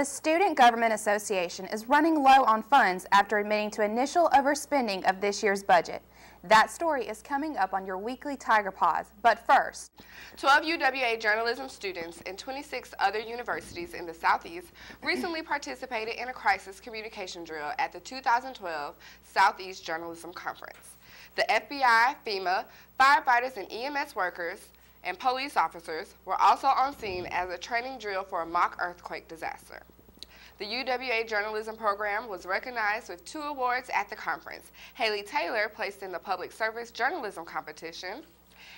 The Student Government Association is running low on funds after admitting to initial overspending of this year's budget. That story is coming up on your weekly Tiger Paws, but first. 12 UWA journalism students and 26 other universities in the Southeast recently participated in a crisis communication drill at the 2012 Southeast Journalism Conference. The FBI, FEMA, firefighters and EMS workers, and police officers were also on scene as a training drill for a mock earthquake disaster. The UWA journalism program was recognized with 2 awards at the conference. Haley Taylor placed in the Public Service Journalism Competition,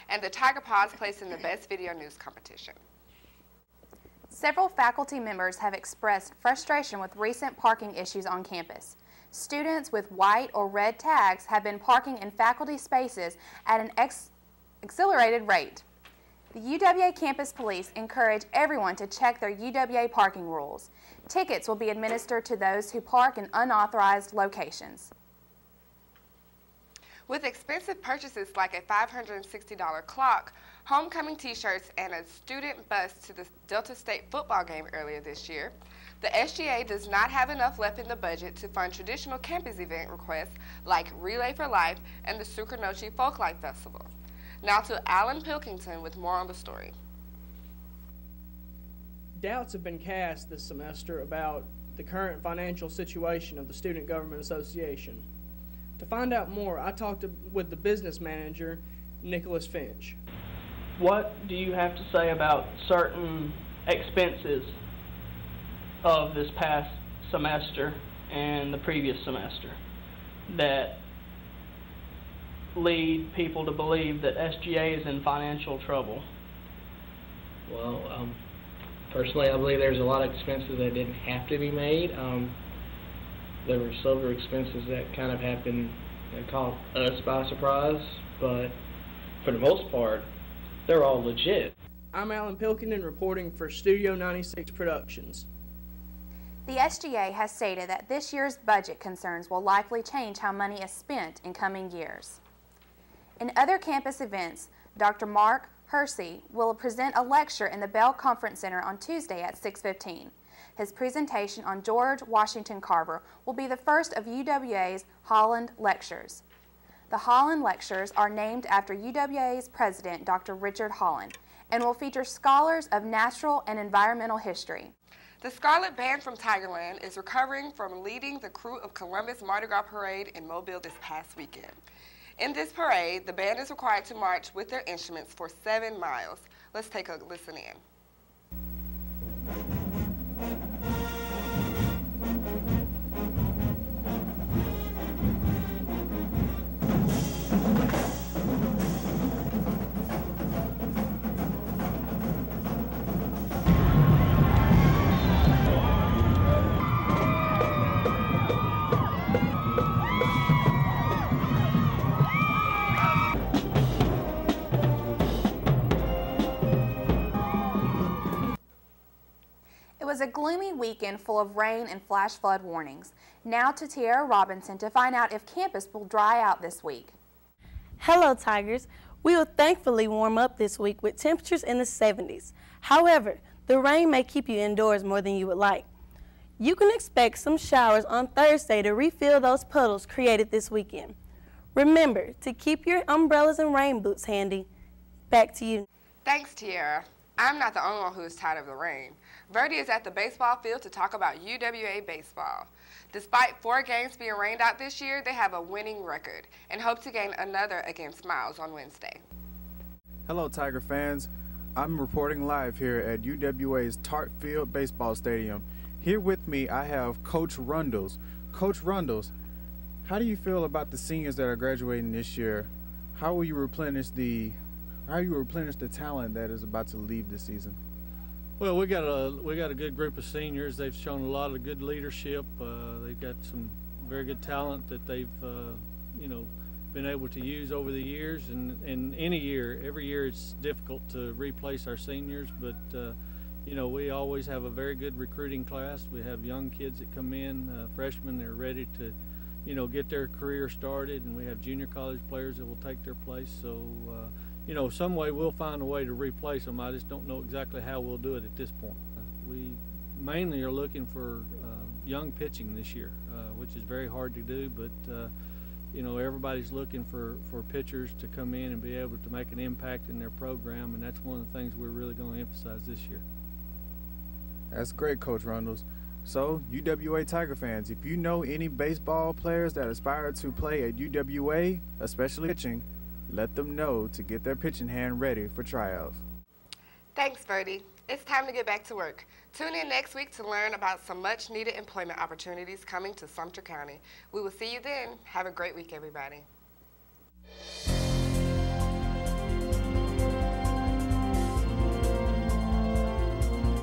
and the Tiger Paws placed in the Best Video News Competition. Several faculty members have expressed frustration with recent parking issues on campus. Students with white or red tags have been parking in faculty spaces at an accelerated rate. The UWA Campus Police encourage everyone to check their UWA parking rules. Tickets will be administered to those who park in unauthorized locations. With expensive purchases like a $560 clock, homecoming t-shirts, and a student bus to the Delta State football game earlier this year, the SGA does not have enough left in the budget to fund traditional campus event requests like Relay for Life and the Sukarnochi Folklife Festival. Now to Alan Pilkington with more on the story. Doubts have been cast this semester about the current financial situation of the Student Government Association. To find out more, I talked with the business manager, Nicholas Finch. What do you have to say about certain expenses of this past semester and the previous semester that lead people to believe that SGA is in financial trouble? Well, personally, I believe there's a lot of expenses that didn't have to be made. There were several expenses that kind of happened and caught us by surprise, but for the most part, they're all legit. I'm Alan Pilkington reporting for Studio 96 Productions. The SGA has stated that this year's budget concerns will likely change how money is spent in coming years. In other campus events, Dr. Mark Hersey will present a lecture in the Bell Conference Center on Tuesday at 6:15. His presentation on George Washington Carver will be the first of UWA's Holland Lectures. The Holland Lectures are named after UWA's president, Dr. Richard Holland, and will feature scholars of natural and environmental history. The Scarlet Band from Tigerland is recovering from leading the crew of Columbus Mardi Gras Parade in Mobile this past weekend. In this parade, the band is required to march with their instruments for 7 miles. Let's take a listen in. It was a gloomy weekend full of rain and flash flood warnings. Now to Tiara Robinson to find out if campus will dry out this week. Hello, Tigers. We will thankfully warm up this week with temperatures in the 70s. However, the rain may keep you indoors more than you would like. You can expect some showers on Thursday to refill those puddles created this weekend. Remember to keep your umbrellas and rain boots handy. Back to you. Thanks, Tiara. I'm not the only one who's tired of the rain. Verdi is at the baseball field to talk about UWA baseball. Despite 4 games being rained out this year, they have a winning record and hope to gain another against Miles on Wednesday. Hello, Tiger fans. I'm reporting live here at UWA's Tart Field Baseball Stadium. Here with me, I have Coach Rundles. Coach Rundles, how do you feel about the seniors that are graduating this year? How will you replenish the talent that is about to leave this season? Well, we got a good group of seniors. They've shown a lot of good leadership. They've got some very good talent that they've been able to use over the years. And every year it's difficult to replace our seniors, but we always have a very good recruiting class. We have young kids that come in, freshmen that are ready to get their career started, and we have junior college players that will take their place. So some way we'll find a way to replace them. I just don't know exactly how we'll do it at this point. We mainly are looking for young pitching this year, which is very hard to do, but you know, everybody's looking for pitchers to come in and be able to make an impact in their program, and that's one of the things we're really going to emphasize this year. That's great, Coach Rundles. So, UWA Tiger fans, if you know any baseball players that aspire to play at UWA, especially pitching, let them know to get their pitching hand ready for tryouts. Thanks, Birdie. It's time to get back to work. Tune in next week to learn about some much-needed employment opportunities coming to Sumter County. We will see you then. Have a great week, everybody.